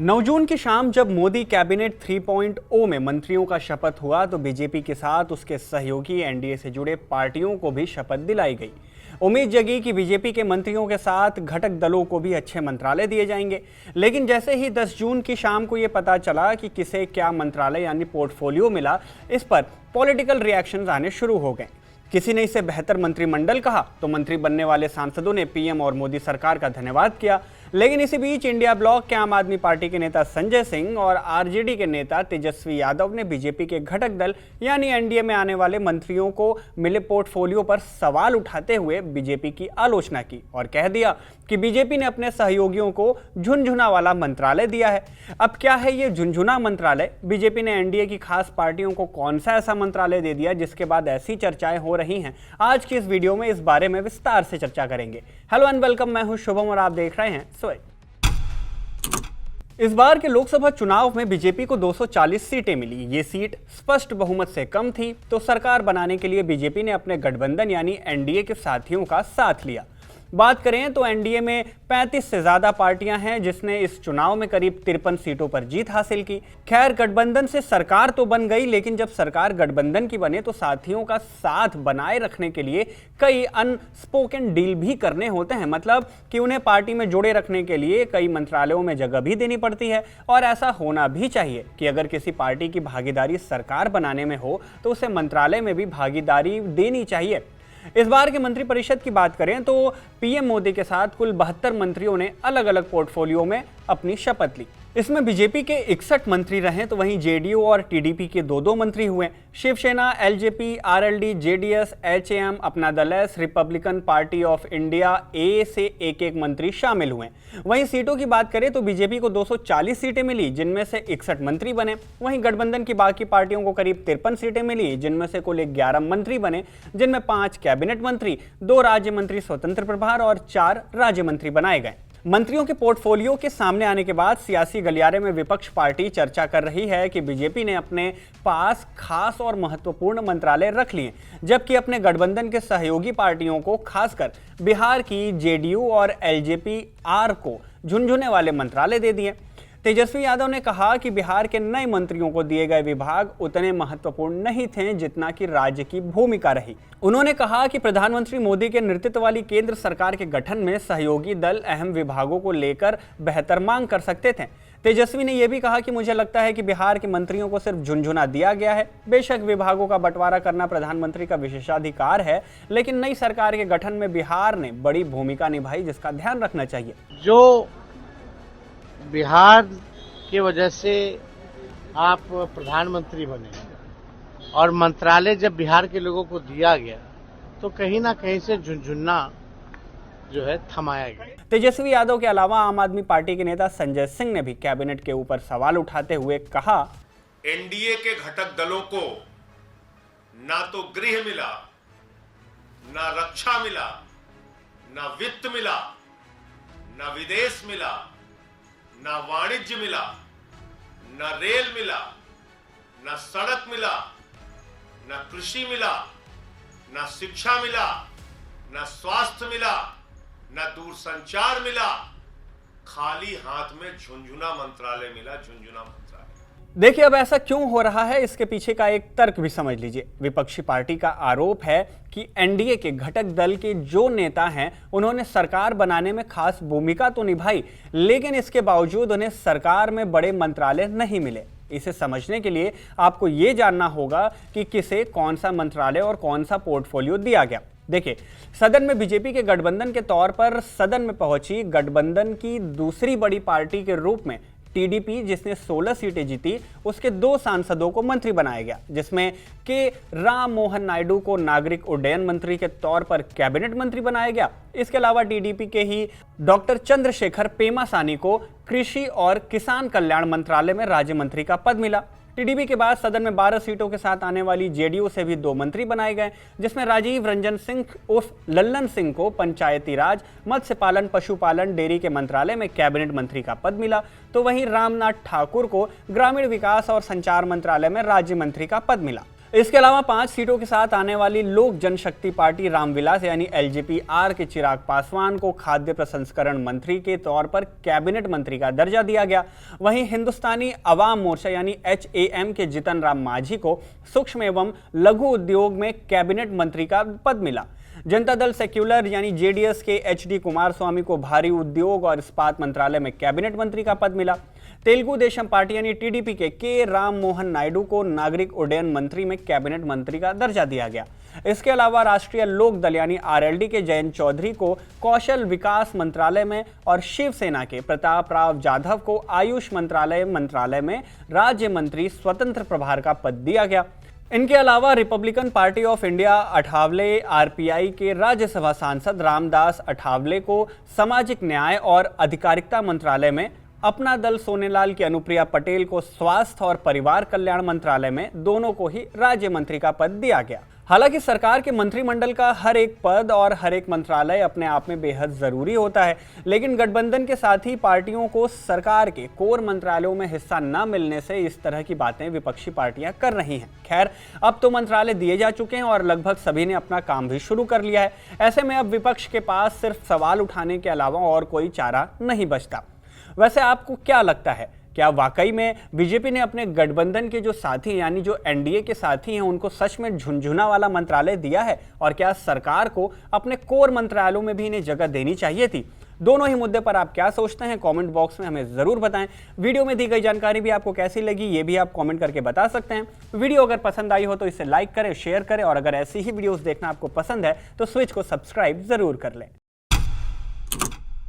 9 जून की शाम जब मोदी कैबिनेट 3.0 में मंत्रियों का शपथ हुआ तो बीजेपी के साथ उसके सहयोगी एनडीए से जुड़े पार्टियों को भी शपथ दिलाई गई। उम्मीद जगी कि बीजेपी के मंत्रियों के साथ घटक दलों को भी अच्छे मंत्रालय दिए जाएंगे, लेकिन जैसे ही 10 जून की शाम को ये पता चला कि किसे क्या मंत्रालय यानी पोर्टफोलियो मिला, इस पर पॉलिटिकल रिएक्शंस आने शुरू हो गए। किसी ने इसे बेहतर मंत्रिमंडल कहा तो मंत्री बनने वाले सांसदों ने पीएम और मोदी सरकार का धन्यवाद किया। लेकिन इसी बीच इंडिया ब्लॉक के आम आदमी पार्टी के नेता संजय सिंह और आरजेडी के नेता तेजस्वी यादव ने बीजेपी के घटक दल यानी एनडीए में आने वाले मंत्रियों को मिले पोर्टफोलियो पर सवाल उठाते हुए बीजेपी की आलोचना की और कह दिया कि बीजेपी ने अपने सहयोगियों को झुनझुना वाला मंत्रालय दिया है। अब क्या है ये झुनझुना मंत्रालय? बीजेपी ने एनडीए की खास पार्टियों को कौन सा ऐसा मंत्रालय दे दिया जिसके बाद ऐसी चर्चाएं हो रही हैं? आज की इस वीडियो में इस बारे में विस्तार से चर्चा करेंगे। हेलो एंड वेलकम, मैं हूं शुभम और आप देख रहे हैं स्विच। इस बार के लोकसभा चुनाव में बीजेपी को 240 सीटें मिली। ये सीट स्पष्ट बहुमत से कम थी, तो सरकार बनाने के लिए बीजेपी ने अपने गठबंधन यानी एनडीए के साथियों का साथ लिया। बात करें तो एनडीए में 35 से ज्यादा पार्टियां हैं जिसने इस चुनाव में करीब 53 सीटों पर जीत हासिल की। खैर, गठबंधन से सरकार तो बन गई, लेकिन जब सरकार गठबंधन की बने तो साथियों का साथ बनाए रखने के लिए कई अनस्पोकन डील भी करने होते हैं। मतलब कि उन्हें पार्टी में जोड़े रखने के लिए कई मंत्रालयों में जगह भी देनी पड़ती है। और ऐसा होना भी चाहिए कि अगर किसी पार्टी की भागीदारी सरकार बनाने में हो तो उसे मंत्रालय में भी भागीदारी देनी चाहिए। इस बार के मंत्रिपरिषद की बात करें तो पीएम मोदी के साथ कुल 72 मंत्रियों ने अलग अलग पोर्टफोलियो में अपनी शपथ ली। इसमें बीजेपी के 61 मंत्री रहे तो वहीं जेडीयू और टीडीपी के 2-2 मंत्री हुए। Shiv Sena, LJP, RLD, JDS, HAM, Apna Dal S, Republican Party of India A से एक मंत्री शामिल हुए। वहीं सीटों की बात करें तो बीजेपी को 240 सीटें मिली जिनमें से 61 मंत्री बने। वहीं गठबंधन की बाकी पार्टियों को करीब 53 सीटें मिली जिनमें से कुल 11 मंत्री बने, जिनमें 5 कैबिनेट मंत्री, 2 राज्य मंत्री स्वतंत्र प्रभार और 4 राज्य मंत्री बनाए गए। मंत्रियों के पोर्टफोलियो के सामने आने के बाद सियासी गलियारे में विपक्ष पार्टी चर्चा कर रही है कि बीजेपी ने अपने पास खास और महत्वपूर्ण मंत्रालय रख लिए, जबकि अपने गठबंधन के सहयोगी पार्टियों को, खासकर बिहार की जेडीयू और एलजेपी आर को झुनझुने वाले मंत्रालय दे दिए। तेजस्वी यादव ने कहा कि बिहार के नए मंत्रियों को दिए गए विभाग उतने महत्वपूर्ण नहीं थे जितना कि राज्य की भूमिका रही। उन्होंने कहा कि प्रधानमंत्री मोदी के नेतृत्व वाली केंद्र सरकार के गठन में सहयोगी दल अहम विभागों को लेकर बेहतर मांग कर सकते थे। तेजस्वी ने यह भी कहा कि मुझे लगता है कि बिहार के मंत्रियों को सिर्फ झुनझुना दिया गया है। बेशक विभागों का बंटवारा करना प्रधानमंत्री का विशेषाधिकार है, लेकिन नई सरकार के गठन में बिहार ने बड़ी भूमिका निभाई जिसका ध्यान रखना चाहिए। जो बिहार के वजह से आप प्रधानमंत्री बने और मंत्रालय जब बिहार के लोगों को दिया गया तो कहीं ना कहीं से झुनझुना जो है थमाया गया। तेजस्वी यादव के अलावा आम आदमी पार्टी के नेता संजय सिंह ने भी कैबिनेट के ऊपर सवाल उठाते हुए कहा, एनडीए के घटक दलों को ना तो गृह मिला, ना रक्षा मिला, ना वित्त मिला, ना विदेश मिला, ना वाणिज्य मिला, ना रेल मिला, ना सड़क मिला, ना कृषि मिला, ना शिक्षा मिला, ना स्वास्थ्य मिला, ना दूरसंचार मिला, खाली हाथ में झुनझुना मंत्रालय मिला, झुनझुना मंत्रालय। देखिए, अब ऐसा क्यों हो रहा है, इसके पीछे का एक तर्क भी समझ लीजिए। विपक्षी पार्टी का आरोप है कि एनडीए के घटक दल के जो नेता हैं उन्होंने सरकार बनाने में खास भूमिका तो निभाई, लेकिन इसके बावजूद उन्हें सरकार में बड़े मंत्रालय नहीं मिले। इसे समझने के लिए आपको ये जानना होगा कि किसे कौन सा मंत्रालय और कौन सा पोर्टफोलियो दिया गया। देखिए, सदन में बीजेपी के गठबंधन के तौर पर सदन में पहुंची गठबंधन की दूसरी बड़ी पार्टी के रूप में टीडीपी, जिसने 16 सीटें जीती, उसके 2 सांसदों को मंत्री बनाया गया, जिसमें के राम मोहन नायडू को नागरिक उड्डयन मंत्री के तौर पर कैबिनेट मंत्री बनाया गया। इसके अलावा टीडीपी के ही डॉक्टर चंद्रशेखर पेमासानी को कृषि और किसान कल्याण मंत्रालय में राज्य मंत्री का पद मिला। टीडीपी के बाद सदन में 12 सीटों के साथ आने वाली जेडीयू से भी 2 मंत्री बनाए गए, जिसमें राजीव रंजन सिंह उर्फ लल्लन सिंह को पंचायती राज, मत्स्य पालन, पशुपालन, डेयरी के मंत्रालय में कैबिनेट मंत्री का पद मिला, तो वहीं रामनाथ ठाकुर को ग्रामीण विकास और संचार मंत्रालय में राज्य मंत्री का पद मिला। इसके अलावा 5 सीटों के साथ आने वाली लोक जनशक्ति पार्टी रामविलास यानी एलजेपी-आर के चिराग पासवान को खाद्य प्रसंस्करण मंत्री के तौर पर कैबिनेट मंत्री का दर्जा दिया गया। वहीं हिंदुस्तानी अवाम मोर्चा यानी HAM के जितन राम मांझी को सूक्ष्म एवं लघु उद्योग में कैबिनेट मंत्री का पद मिला। जनता दल सेक्युलर यानी JDS के HD कुमारस्वामी को भारी उद्योग और इस्पात मंत्रालय में कैबिनेट मंत्री का पद मिला। तेलुगु देशम पार्टी यानी TDP के K राम मोहन नायडू को नागरिक उड्डयन मंत्री में कैबिनेट मंत्री का दर्जा दिया गया। इसके अलावा राष्ट्रीय लोक दल यानी RLD के जयंत चौधरी को कौशल विकास मंत्रालय में और शिवसेना के प्रताप राव जाधव को आयुष मंत्रालय में राज्य मंत्री स्वतंत्र प्रभार का पद दिया गया। इनके अलावा Republican Party of India Athawale RPI के राज्यसभा सांसद रामदास अठावले को सामाजिक न्याय और अधिकारिता मंत्रालय में, अपना दल सोनेलाल की अनुप्रिया पटेल को स्वास्थ्य और परिवार कल्याण मंत्रालय में, दोनों को ही राज्य मंत्री का पद दिया गया। हालांकि सरकार के मंत्रिमंडल का हर एक पद और हर एक मंत्रालय अपने आप में बेहद जरूरी होता है, लेकिन गठबंधन के साथ ही पार्टियों को सरकार के कोर मंत्रालयों में हिस्सा न मिलने से इस तरह की बातें विपक्षी पार्टियां कर रही हैं। खैर, अब तो मंत्रालय दिए जा चुके हैं और लगभग सभी ने अपना काम भी शुरू कर लिया है। ऐसे में अब विपक्ष के पास सिर्फ सवाल उठाने के अलावा और कोई चारा नहीं बचता। वैसे आपको क्या लगता है, क्या वाकई में बीजेपी ने अपने गठबंधन के जो साथी यानी जो NDA के साथी हैं उनको सच में झुनझुना वाला मंत्रालय दिया है, और क्या सरकार को अपने कोर मंत्रालयों में भी इन्हें जगह देनी चाहिए थी? दोनों ही मुद्दे पर आप क्या सोचते हैं, कमेंट बॉक्स में हमें जरूर बताएं। वीडियो में दी गई जानकारी भी आपको कैसी लगी ये भी आप कमेंट करके बता सकते हैं। वीडियो अगर पसंद आई हो तो इसे लाइक करें, शेयर करें, और अगर ऐसी ही वीडियोस देखना आपको पसंद है तो स्विच को सब्सक्राइब जरूर कर लें।